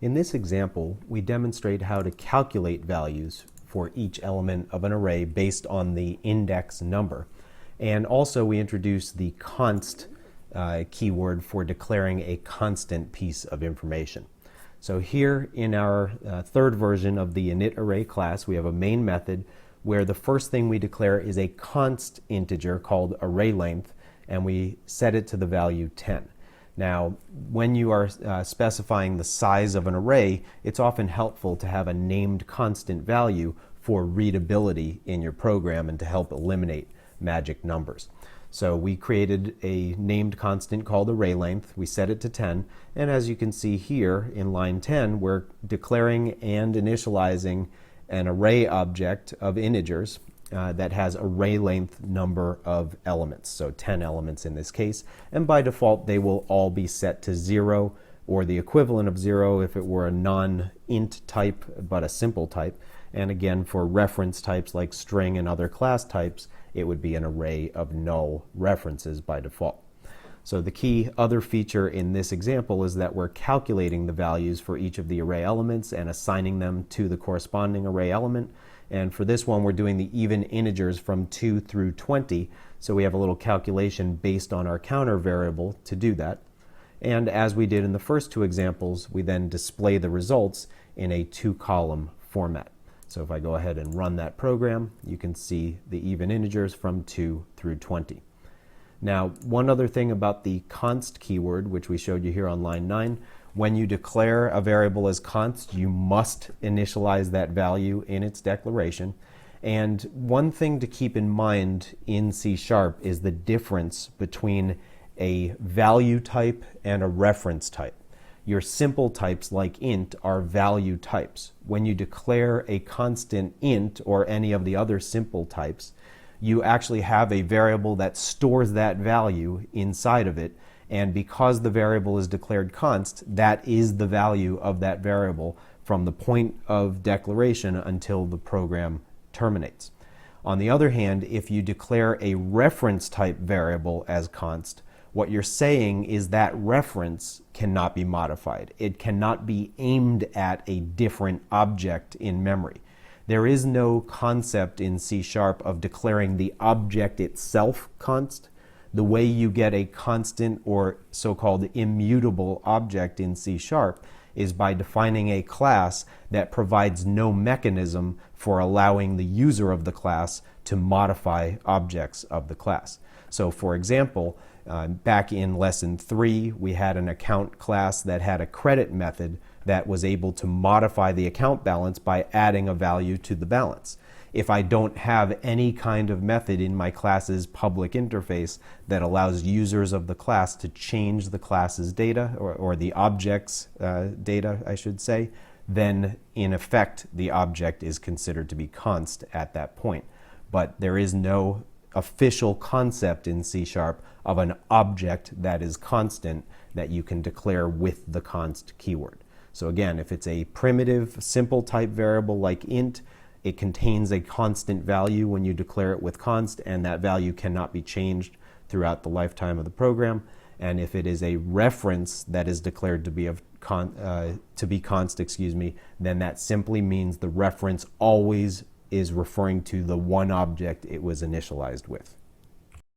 In this example, we demonstrate how to calculate values for each element of an array based on the index number. And also we introduce the const keyword for declaring a constant piece of information. So here in our third version of the init array class, we have a main method where the first thing we declare is a const integer called array length, and we set it to the value 10. Now, when you are specifying the size of an array, it's often helpful to have a named constant value for readability in your program and to help eliminate magic numbers. So we created a named constant called array length. We set it to 10, and as you can see here in line 10, we're declaring and initializing an array object of integers that has array length number of elements, so 10 elements in this case, and by default they will all be set to 0 or the equivalent of 0 if it were a non-int type but a simple type, and again for reference types like string and other class types it would be an array of null references by default. So the key other feature in this example is that we're calculating the values for each of the array elements and assigning them to the corresponding array element. And for this one, we're doing the even integers from 2 through 20. So we have a little calculation based on our counter variable to do that. And as we did in the first two examples, we then display the results in a 2-column format. So if I go ahead and run that program, you can see the even integers from 2 through 20. Now, one other thing about the const keyword, which we showed you here on line 9, when you declare a variable as const, you must initialize that value in its declaration. And one thing to keep in mind in C# is the difference between a value type and a reference type. Your simple types like int are value types. When you declare a constant int or any of the other simple types, you actually have a variable that stores that value inside of it, and because the variable is declared const, that is the value of that variable from the point of declaration until the program terminates. On the other hand, if you declare a reference type variable as const, what you're saying is that reference cannot be modified. It cannot be aimed at a different object in memory. There is no concept in C# of declaring the object itself const. The way you get a constant or so-called immutable object in C# is by defining a class that provides no mechanism for allowing the user of the class to modify objects of the class. So for example, back in lesson 3, we had an account class that had a credit method that was able to modify the account balance by adding a value to the balance. If I don't have any kind of method in my class's public interface that allows users of the class to change the class's data, or the object's data, I should say, then in effect the object is considered to be const at that point. But there is no official concept in C# of an object that is constant that you can declare with the const keyword. So again, if it's a primitive, simple type variable like int, it contains a constant value when you declare it with const, and that value cannot be changed throughout the lifetime of the program. And if it is a reference that is declared to be const, then that simply means the reference always is referring to the one object it was initialized with.